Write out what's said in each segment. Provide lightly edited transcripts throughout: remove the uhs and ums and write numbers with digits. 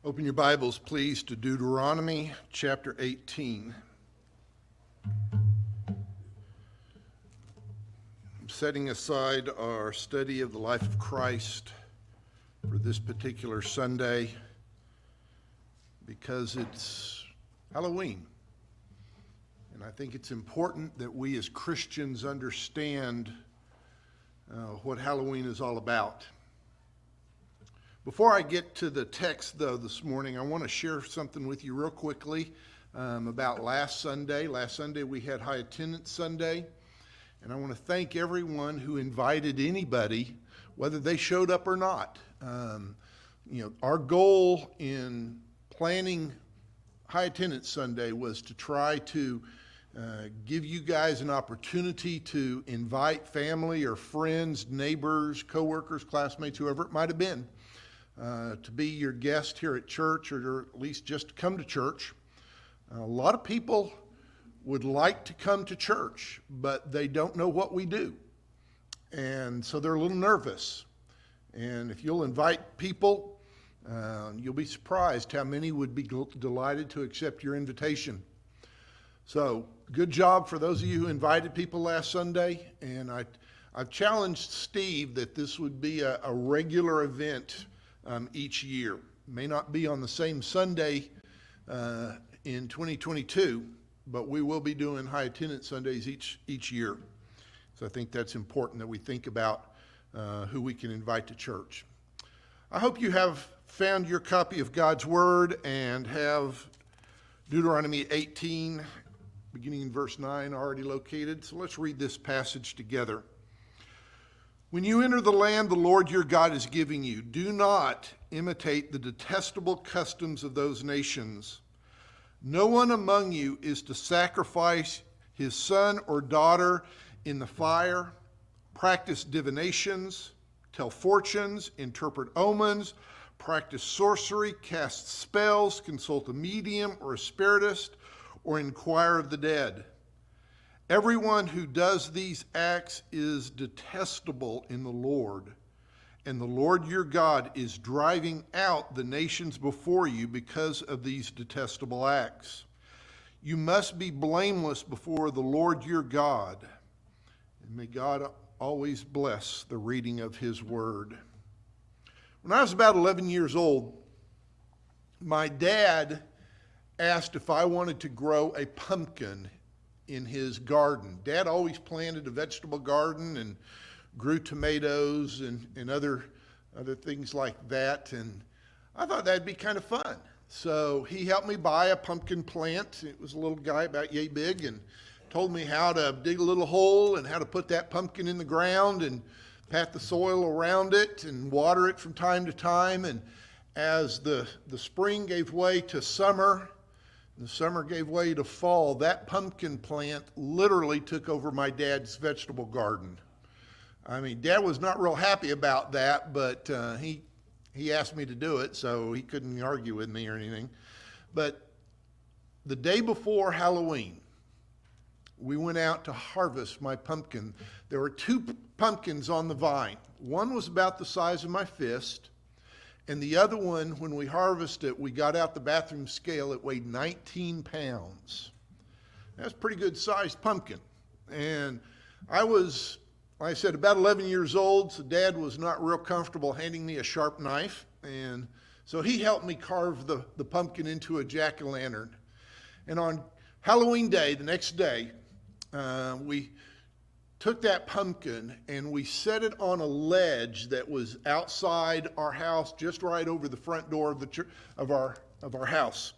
Open your Bibles, please, to Deuteronomy chapter 18. I'm setting aside our study of the life of Christ for this particular Sunday because it's Halloween. And I think it's important that we as Christians understand what Halloween is all about. Before I get to the text, though, this morning, I want to share something with you real quickly about last Sunday. Last Sunday, we had High Attendance Sunday, and I want to thank everyone who invited anybody, whether they showed up or not. Our goal in planning High Attendance Sunday was to try to give you guys an opportunity to invite family or friends, neighbors, coworkers, classmates, whoever it might have been, to be your guest here at church, or at least just to come to church. A lot of people would like to come to church, but they don't know what we do. And so they're a little nervous. And if you'll invite people, you'll be surprised how many would be delighted to accept your invitation. So good job for those of you who invited people last Sunday. And I've challenged Steve that this would be a regular event each year. May not be on the same Sunday in 2022, but we will be doing High Attendance Sundays each year. So I think that's important that we think about who we can invite to church. I hope you have found your copy of God's Word and have Deuteronomy 18, beginning in verse 9, already located. So let's read this passage together. When you enter the land the Lord your God is giving you, do not imitate the detestable customs of those nations. No one among you is to sacrifice his son or daughter in the fire, practice divinations, tell fortunes, interpret omens, practice sorcery, cast spells, consult a medium or a spiritist, or inquire of the dead. Everyone who does these acts is detestable in the Lord, and the Lord your God is driving out the nations before you because of these detestable acts. You must be blameless before the Lord your God, and may God always bless the reading of his word. When I was about 11 years old, my dad asked if I wanted to grow a pumpkin in his garden. Dad always planted a vegetable garden and grew tomatoes and other things like that, and I thought that'd be kind of fun. So he helped me buy a pumpkin plant. It was a little guy about yay big, and told me how to dig a little hole and how to put that pumpkin in the ground and pat the soil around it and water it from time to time. And as the spring gave way to summer, the summer gave way to fall, that pumpkin plant literally took over my dad's vegetable garden. I mean, Dad was not real happy about that, but he asked me to do it, so he couldn't argue with me or anything. But the day before Halloween, we went out to harvest my pumpkin. There were two pumpkins on the vine. One was about the size of my fist, and the other one, when we harvested it, we got out the bathroom scale, it weighed 19 pounds. That's a pretty good sized pumpkin. And I was, like I said, about 11 years old, so Dad was not real comfortable handing me a sharp knife. And so he helped me carve the pumpkin into a jack-o'-lantern. And on Halloween day, the next day, we took that pumpkin and we set it on a ledge that was outside our house, just right over the front door of our house.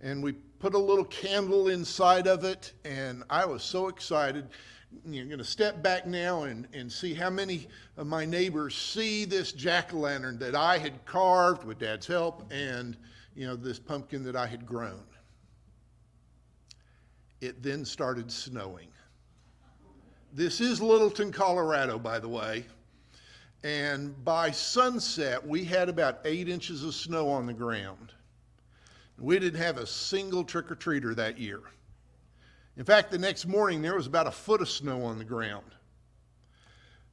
And we put a little candle inside of it, and I was so excited. You're going to step back now and see how many of my neighbors see this jack-o'-lantern that I had carved with Dad's help, and this pumpkin that I had grown. It then started snowing. This is Littleton, Colorado, by the way. And by sunset, we had about 8 inches of snow on the ground. We didn't have a single trick-or-treater that year. In fact, the next morning, there was about a foot of snow on the ground.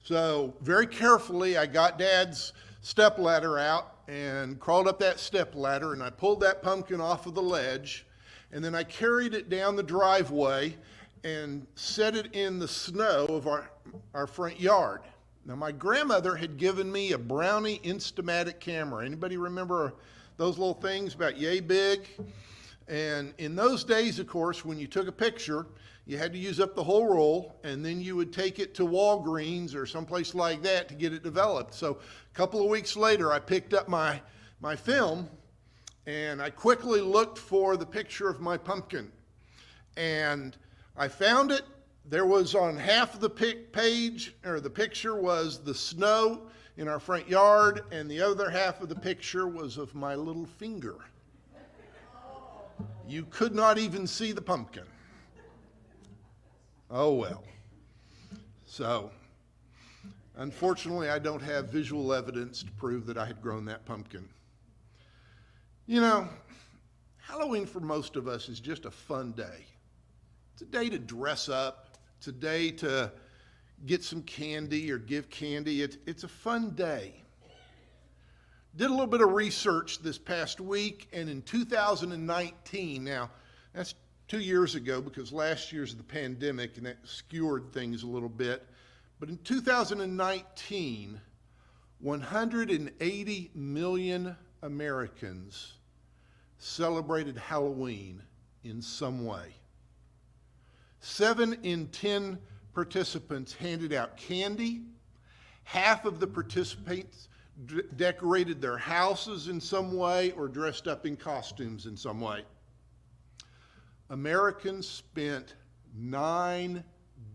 So very carefully, I got Dad's stepladder out and crawled up that step ladder, and I pulled that pumpkin off of the ledge, and then I carried it down the driveway and set it in the snow of our front yard. Now, my grandmother had given me a Brownie Instamatic camera. Anybody remember those little things about yay big? And in those days, of course, when you took a picture, you had to use up the whole roll, and then you would take it to Walgreens or someplace like that to get it developed. So a couple of weeks later, I picked up my film, and I quickly looked for the picture of my pumpkin. And I found it. There was on half of the page, or the picture was the snow in our front yard, and the other half of the picture was of my little finger. You could not even see the pumpkin. Oh well. So, unfortunately, I don't have visual evidence to prove that I had grown that pumpkin. You know, Halloween for most of us is just a fun day. It's a day to dress up. It's a day to get some candy or give candy. It's a fun day. Did a little bit of research this past week, and in 2019, now that's 2 years ago because last year's the pandemic and that skewered things a little bit, but in 2019, 180 million Americans celebrated Halloween in some way. 7 in 10 participants handed out candy. Half of the participants decorated their houses in some way or dressed up in costumes in some way. Americans spent $9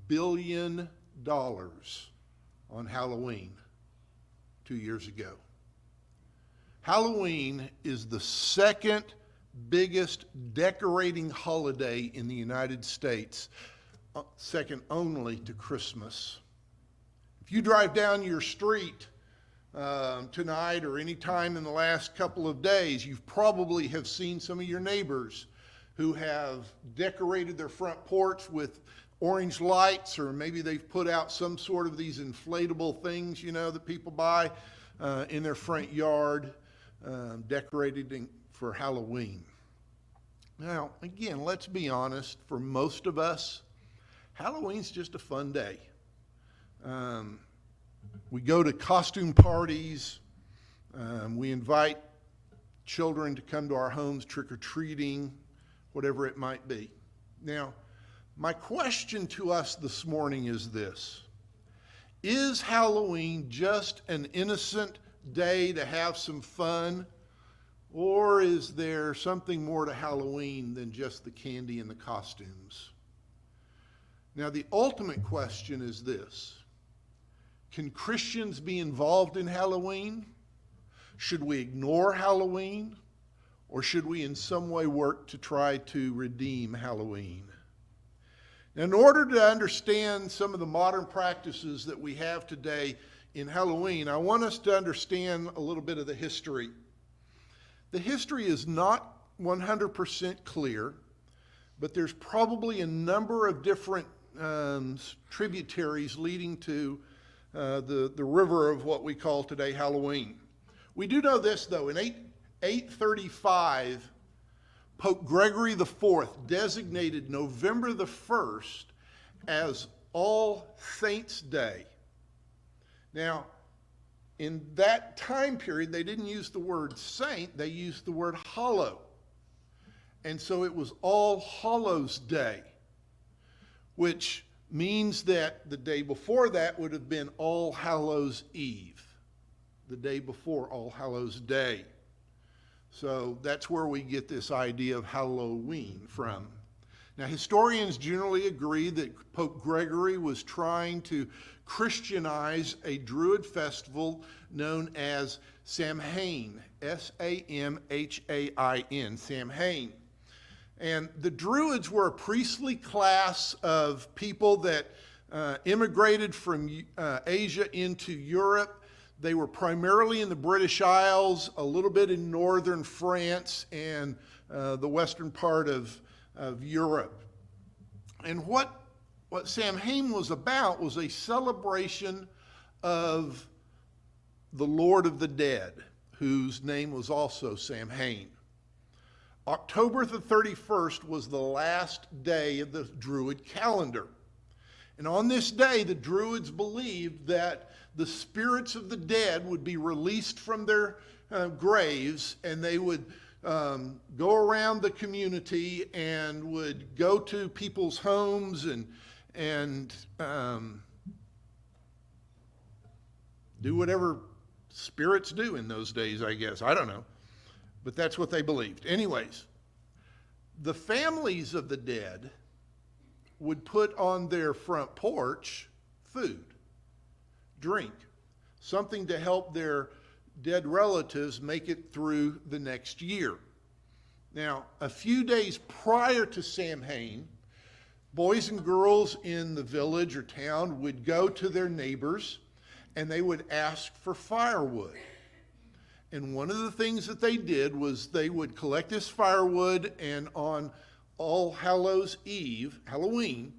billion on Halloween 2 years ago. Halloween is the second biggest decorating holiday in the United States, second only to Christmas. If you drive down your street tonight or any time in the last couple of days, you probably have seen some of your neighbors who have decorated their front porch with orange lights, or maybe they've put out some sort of these inflatable things, you know, that people buy in their front yard, decorated for Halloween. Now, again, let's be honest, for most of us, Halloween's just a fun day. We go to costume parties. We invite children to come to our homes trick-or-treating, whatever it might be. Now, my question to us this morning is this: is Halloween just an innocent day to have some fun, or is there something more to Halloween than just the candy and the costumes? Now, the ultimate question is this: can Christians be involved in Halloween? Should we ignore Halloween? Or should we in some way work to try to redeem Halloween? Now, in order to understand some of the modern practices that we have today in Halloween, I want us to understand a little bit of the history. The history is not 100% clear, but there's probably a number of different tributaries leading to the river of what we call today Halloween. We do know this, though. In 835, Pope Gregory IV designated November the 1st as All Saints' Day. Now, in that time period, they didn't use the word saint, they used the word hallow. And so it was All Hallows' Day, which means that the day before that would have been All Hallows' Eve, the day before All Hallows' Day. So that's where we get this idea of Halloween from. Now, historians generally agree that Pope Gregory was trying to Christianize a Druid festival known as Samhain, S-A-M-H-A-I-N, Samhain. And the Druids were a priestly class of people that immigrated from Asia into Europe. They were primarily in the British Isles, a little bit in northern France, and the western part of Europe. And what Samhain was about was a celebration of the Lord of the Dead, whose name was also Samhain. October the 31st was the last day of the Druid calendar. And on this day, the Druids believed that the spirits of the dead would be released from their graves, and they would go around the community and would go to people's homes and do whatever spirits do in those days, I guess. I don't know. But that's what they believed. Anyways, the families of the dead would put on their front porch food, drink, something to help their dead relatives make it through the next year. Now, a few days prior to Samhain, boys and girls in the village or town would go to their neighbors and they would ask for firewood. And one of the things that they did was they would collect this firewood, and on All Hallows Eve, Halloween,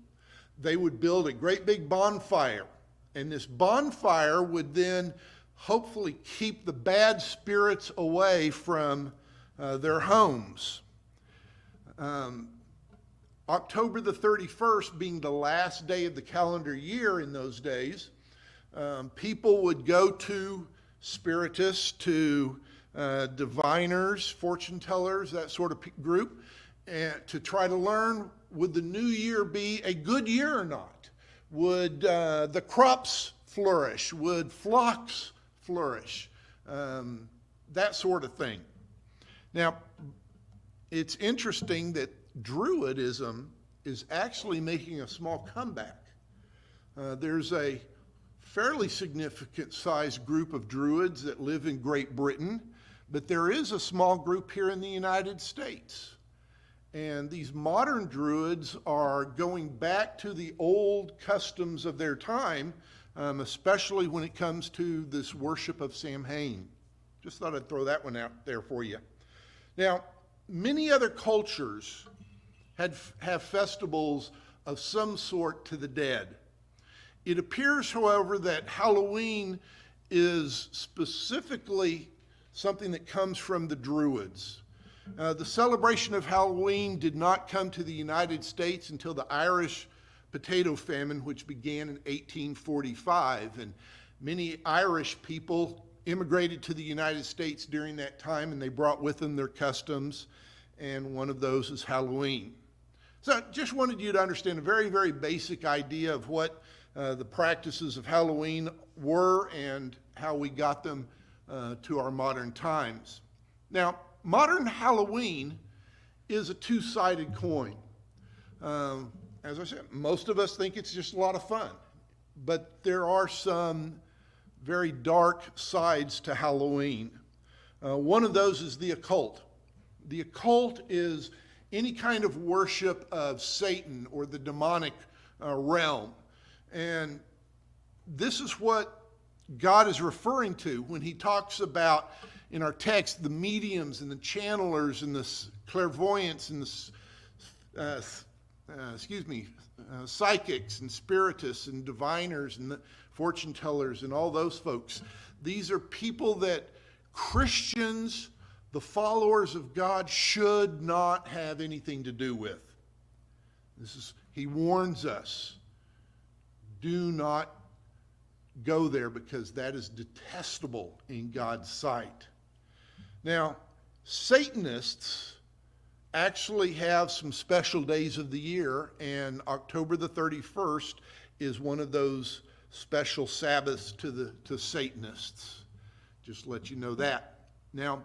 they would build a great big bonfire. And this bonfire would then hopefully keep the bad spirits away from their homes. October the 31st being the last day of the calendar year in those days, people would go to spiritists, to diviners, fortune tellers, that sort of group, and to try to learn, would the new year be a good year or not? Would the crops flourish? Would flocks flourish? That sort of thing. Now, it's interesting that Druidism is actually making a small comeback. There's a fairly significant sized group of Druids that live in Great Britain, but there is a small group here in the United States. And these modern Druids are going back to the old customs of their time, especially when it comes to this worship of Samhain. Just thought I'd throw that one out there for you. Now, many other cultures have festivals of some sort to the dead. It appears, however, that Halloween is specifically something that comes from the Druids. The celebration of Halloween did not come to the United States until the Irish potato famine, which began in 1845. And many Irish people immigrated to the United States during that time, and they brought with them their customs, and one of those is Halloween. So I just wanted you to understand a very, very basic idea of what the practices of Halloween were and how we got them to our modern times. Now, modern Halloween is a two-sided coin. As I said, most of us think it's just a lot of fun, but there are some very dark sides to Halloween. One of those is the occult. The occult is any kind of worship of Satan or the demonic realm. And this is what God is referring to when he talks about, in our text, the mediums and the channelers and the clairvoyants and the, psychics and spiritists and diviners and the fortune tellers and all those folks. These are people that Christians, the followers of God, should not have anything to do with. He warns us. Do not go there because that is detestable in God's sight. Now, Satanists actually have some special days of the year, and October the 31st is one of those special Sabbaths to Satanists. Just to let you know that. Now,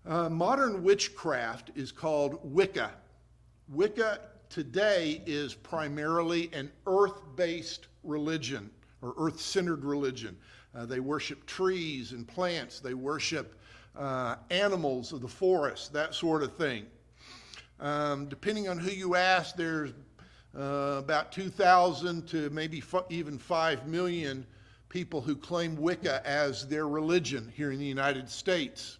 modern witchcraft is called Wicca. Wicca today is primarily an earth-based religion or earth-centered religion. They worship trees and plants. They worship animals of the forest, that sort of thing. Depending on who you ask, there's about 2,000 to maybe even 5 million people who claim Wicca as their religion here in the United States.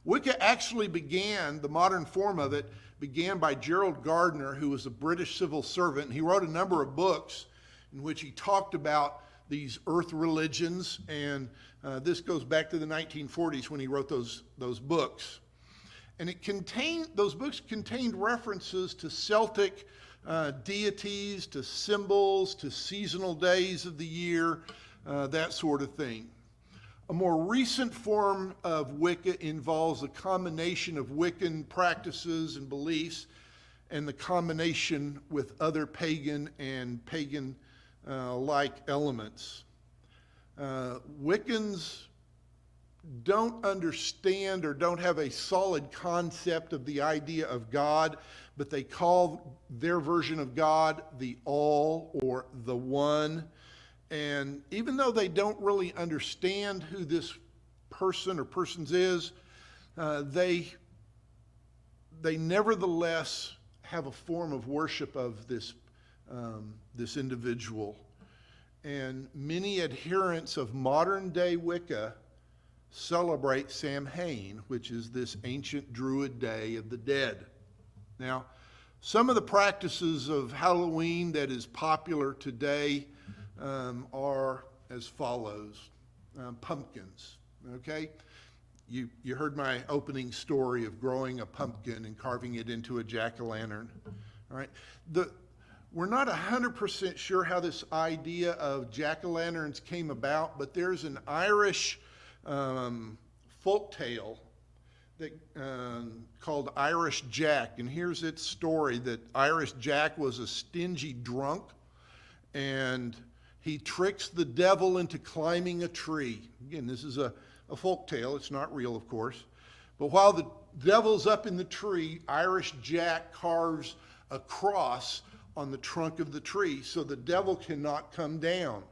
Wicca actually began, the modern form of it, began by Gerald Gardner, who was a British civil servant. He wrote a number of books in which he talked about these earth religions, and this goes back to the 1940s when he wrote those books. And those books contained references to Celtic deities, to symbols, to seasonal days of the year, that sort of thing. A more recent form of Wicca involves a combination of Wiccan practices and beliefs and the combination with other pagan and pagan-like elements. Wiccans don't understand or don't have a solid concept of the idea of God, but they call their version of God the All or the One. And even though they don't really understand who this person or persons is, they nevertheless have a form of worship of this individual. And many adherents of modern day Wicca celebrate Samhain, which is this ancient Druid Day of the Dead. Now, some of the practices of Halloween that is popular today are as follows. Pumpkins, okay? You heard my opening story of growing a pumpkin and carving it into a jack-o'-lantern, all right? We're not 100% sure how this idea of jack-o'-lanterns came about, but there's an Irish folk tale that called Irish Jack, and here's its story: that Irish Jack was a stingy drunk, and he tricks the devil into climbing a tree. Again, this is a folk tale. It's not real, of course. But while the devil's up in the tree, Irish Jack carves a cross on the trunk of the tree so the devil cannot come down.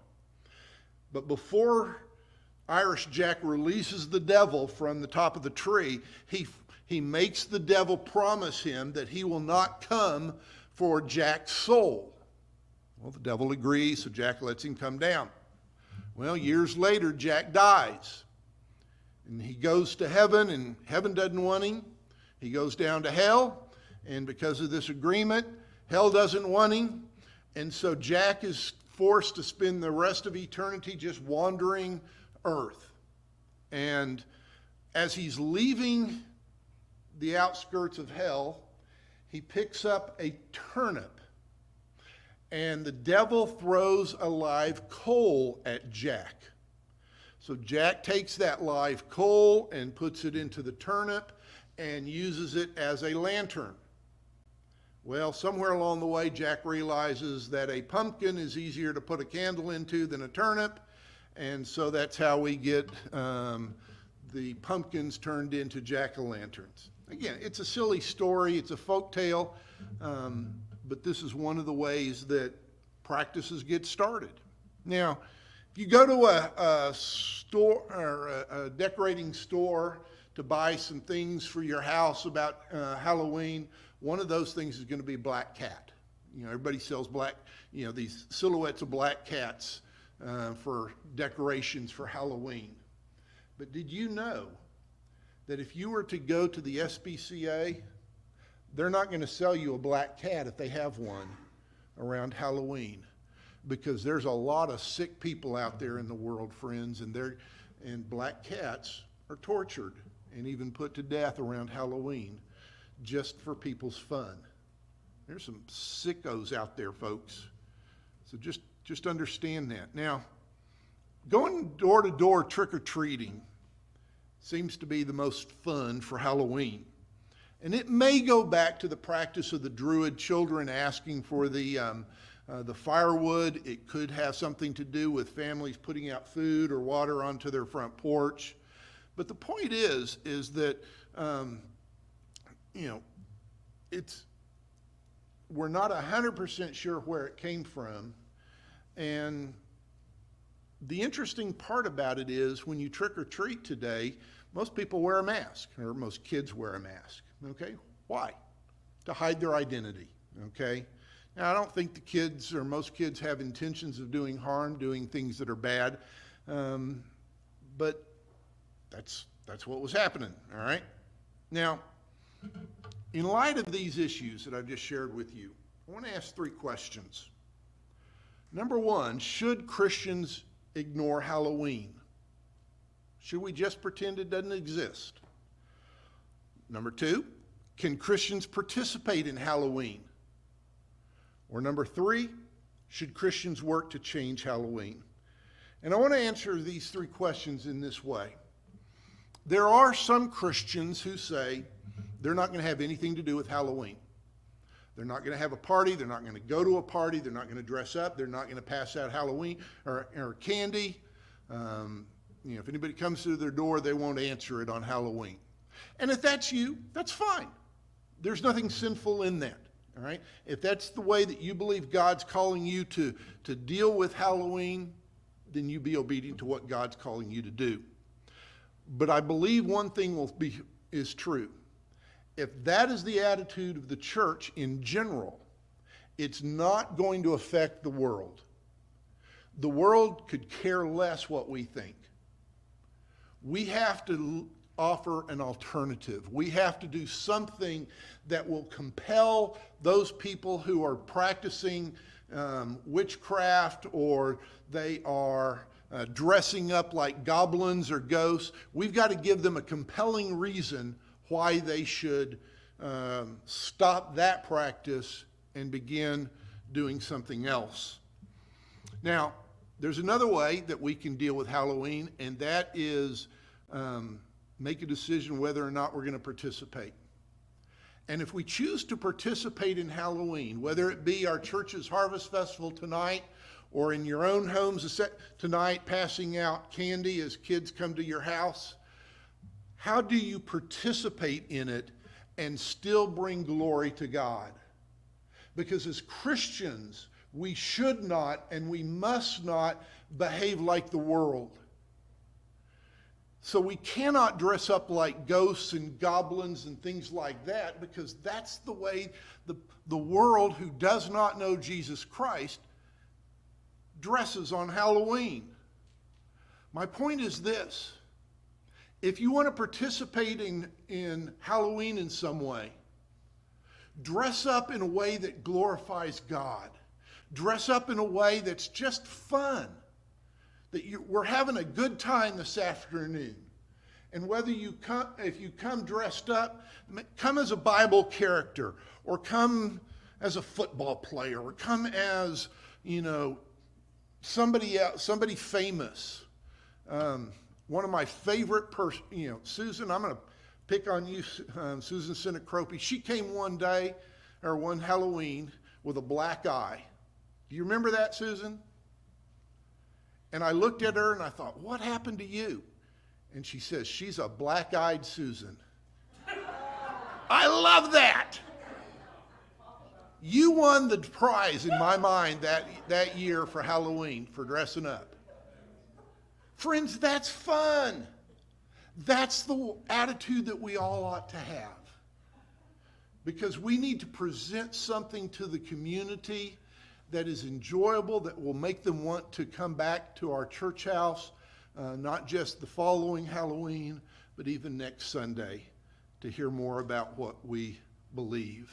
But before Irish Jack releases the devil from the top of the tree, he makes the devil promise him that he will not come for Jack's soul. Well, the devil agrees, so Jack lets him come down. Well, years later, Jack dies. And he goes to heaven, and heaven doesn't want him. He goes down to hell, and because of this agreement, hell doesn't want him. And so Jack is forced to spend the rest of eternity just wandering earth. And as he's leaving the outskirts of hell, he picks up a turnip, and the devil throws a live coal at Jack. So Jack takes that live coal and puts it into the turnip and uses it as a lantern. Well, somewhere along the way, Jack realizes that a pumpkin is easier to put a candle into than a turnip, and so that's how we get the pumpkins turned into jack-o'-lanterns. Again, it's a silly story, it's a folk tale, but this is one of the ways that practices get started. Now, if you go to a store or a decorating store to buy some things for your house about Halloween, one of those things is going to be black cat. You know, everybody sells black, these silhouettes of black cats for decorations for Halloween. But did you know that if you were to go to the SPCA, they're not going to sell you a black cat if they have one around Halloween, because there's a lot of sick people out there in the world, friends, and black cats are tortured and even put to death around Halloween just for people's fun. There's some sickos out there, folks. So just understand that. Now, going door to door trick-or-treating seems to be the most fun for Halloween. And it may go back to the practice of the Druid children asking for the firewood. It could have something to do with families putting out food or water onto their front porch. But the point is that, we're not 100% sure where it came from. And the interesting part about it is when you trick or treat today, most people wear a mask, or most kids wear a mask, okay? Why? To hide their identity, okay? Now, I don't think the kids or most kids have intentions of doing harm, doing things that are bad, but that's what was happening, all right? Now, in light of these issues that I've just shared with you, I want to ask 3 questions. Number one, should Christians ignore Halloween? Should we just pretend it doesn't exist? Number two, can Christians participate in Halloween? Or number three, should Christians work to change Halloween? And I want to answer these three questions in this way. There are some Christians who say they're not going to have anything to do with Halloween. They're not going to have a party. They're not going to go to a party. They're not going to dress up. They're not going to pass out Halloween or candy. If anybody comes to their door, they won't answer it on Halloween. And if that's you, that's fine. There's nothing sinful in that. All right? If that's the way that you believe God's calling you to deal with Halloween, then you be obedient to what God's calling you to do. But I believe one thing is true. If that is the attitude of the church in general, it's not going to affect the world. The world could care less what we think. We have to offer an alternative. We have to do something that will compel those people who are practicing witchcraft, or they are dressing up like goblins or ghosts. We've got to give them a compelling reason why they should stop that practice and begin doing something else. Now, there's another way that we can deal with Halloween, and that is make a decision whether or not we're going to participate. And if we choose to participate in Halloween, whether it be our church's Harvest Festival tonight, or in your own homes tonight passing out candy as kids come to your house, how do you participate in it and still bring glory to God? Because as Christians, we should not and we must not behave like the world. So we cannot dress up like ghosts and goblins and things like that, because that's the way the world who does not know Jesus Christ dresses on Halloween. My point is this: if you want to participate in Halloween in some way, dress up in a way that glorifies God. Dress up in a way that's just fun. That we're having a good time this afternoon. And whether if you come dressed up, come as a Bible character, or come as a football player, or come as, somebody else, somebody famous. One of my favorite Susan, I'm going to pick on you, Susan Sinacropi. She came one Halloween with a black eye. Do you remember that, Susan? And I looked at her and I thought, what happened to you? And she says, she's a black-eyed Susan. I love that. You won the prize in my mind that year for Halloween for dressing up. Friends, that's fun. That's the attitude that we all ought to have. Because we need to present something to the community that is enjoyable, that will make them want to come back to our church house, not just the following Halloween, but even next Sunday, to hear more about what we believe.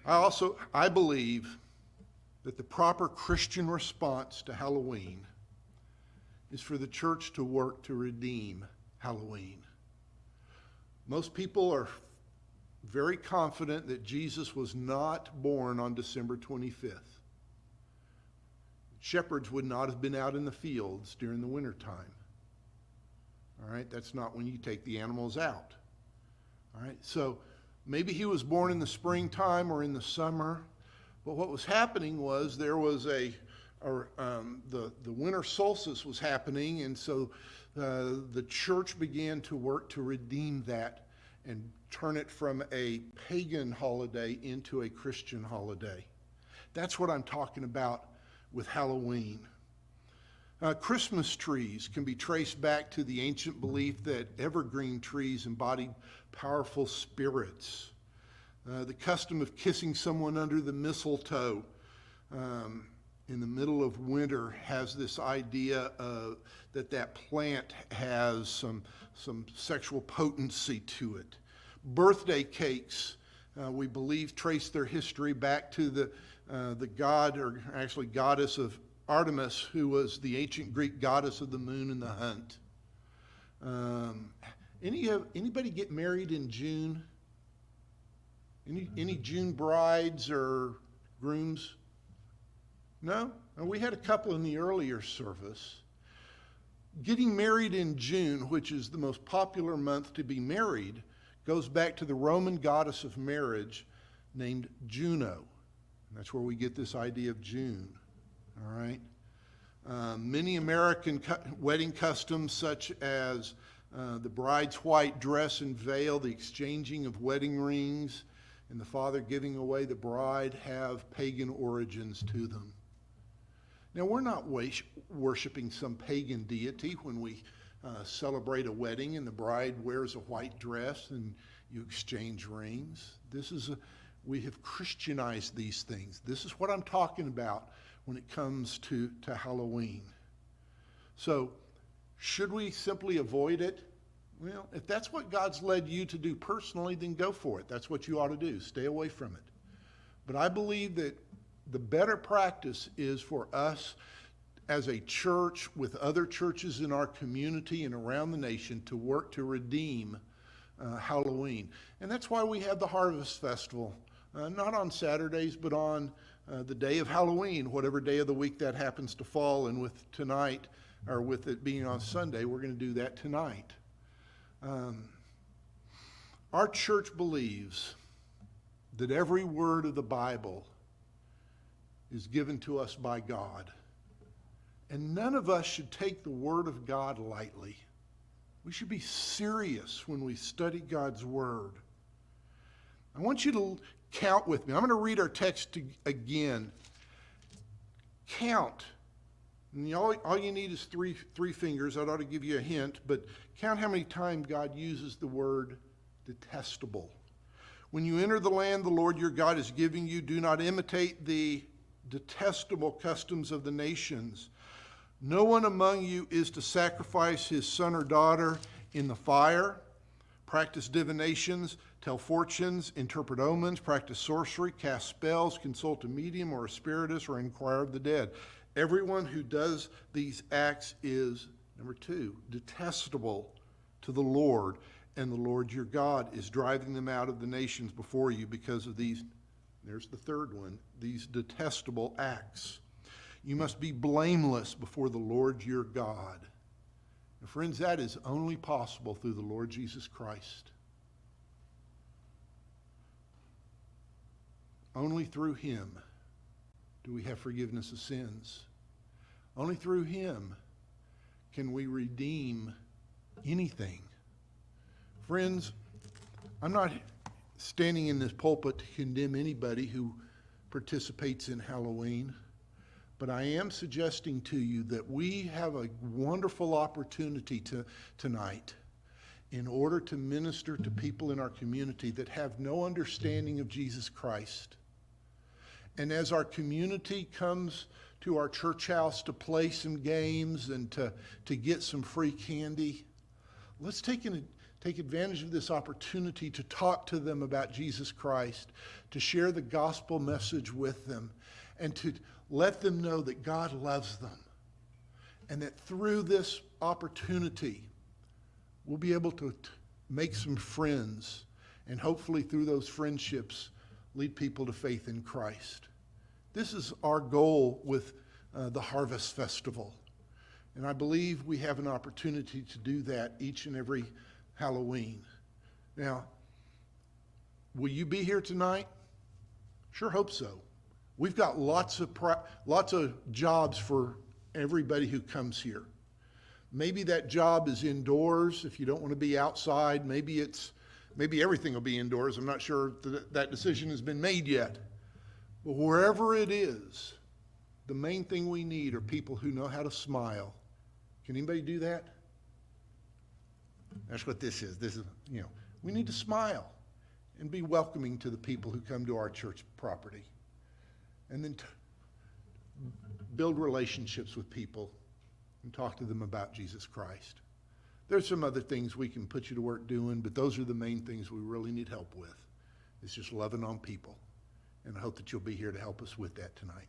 I believe that the proper Christian response to Halloween is for the church to work to redeem Halloween. Most people are very confident that Jesus was not born on December 25th. Shepherds would not have been out in the fields during the wintertime. All right, that's not when you take the animals out. All right, so maybe he was born in the springtime or in the summer, but what was happening was there was the winter solstice was happening, and so the church began to work to redeem that and turn it from a pagan holiday into a Christian holiday. That's what I'm talking about with Halloween. Christmas trees can be traced back to the ancient belief that evergreen trees embodied powerful spirits. The custom of kissing someone under the mistletoe in the middle of winter has this idea that plant has some sexual potency to it. Birthday cakes we believe trace their history back to the god, or actually goddess of Artemis, who was the ancient Greek goddess of the moon and the hunt. Anybody get married in June? Any June brides or grooms? No? We had a couple in the earlier service. Getting married in June, which is the most popular month to be married, goes back to the Roman goddess of marriage named Juno. And that's where we get this idea of June. All right? Many American wedding customs, such as the bride's white dress and veil, the exchanging of wedding rings, and the father giving away the bride, have pagan origins to them. Now, we're not worshiping some pagan deity when we celebrate a wedding and the bride wears a white dress and you exchange rings. We have Christianized these things. This is what I'm talking about when it comes to Halloween. So, should we simply avoid it? Well, if that's what God's led you to do personally, then go for it. That's what you ought to do. Stay away from it. But I believe that the better practice is for us as a church with other churches in our community and around the nation to work to redeem Halloween. And that's why we have the Harvest Festival, not on Saturdays, but on the day of Halloween, whatever day of the week that happens to fall. And with tonight, or with it being on Sunday, we're going to do that tonight. Our church believes that every word of the Bible is given to us by God. And none of us should take the Word of God lightly. We should be serious when we study God's Word. I want you to count with me. I'm going to read our text again. Count. And all you need is three fingers. That ought to give you a hint. But count how many times God uses the word detestable. When you enter the land the Lord your God is giving you, do not imitate the detestable customs of the nations. No one among you is to sacrifice his son or daughter in the fire, practice divinations, tell fortunes, interpret omens, practice sorcery, cast spells, consult a medium or a spiritist, or inquire of the dead. Everyone who does these acts is, number 2, detestable to the Lord, and the Lord your God is driving them out of the nations before you because of these, there's the third one, these detestable acts. You must be blameless before the Lord your God. And friends, that is only possible through the Lord Jesus Christ. Only through him do we have forgiveness of sins. Only through him can we redeem anything. Friends, I'm not standing in this pulpit to condemn anybody who participates in Halloween, but I am suggesting to you that we have a wonderful opportunity tonight in order to minister to people in our community that have no understanding of Jesus Christ. And as our community comes to our church house to play some games and to get some free candy, let's take advantage of this opportunity to talk to them about Jesus Christ, to share the gospel message with them, and to let them know that God loves them, and that through this opportunity, we'll be able to make some friends, and hopefully through those friendships, lead people to faith in Christ. This is our goal with the Harvest Festival. And I believe we have an opportunity to do that each and every Halloween. Now, will you be here tonight? Sure hope so. We've got lots of jobs for everybody who comes here. Maybe that job is indoors if you don't want to be outside. Maybe everything will be indoors. I'm not sure that decision has been made yet. But wherever it is, the main thing we need are people who know how to smile. Can anybody do that? That's what this is. We need to smile and be welcoming to the people who come to our church property. And then build relationships with people and talk to them about Jesus Christ. There's some other things we can put you to work doing, but those are the main things we really need help with, is just loving on people. And I hope that you'll be here to help us with that tonight.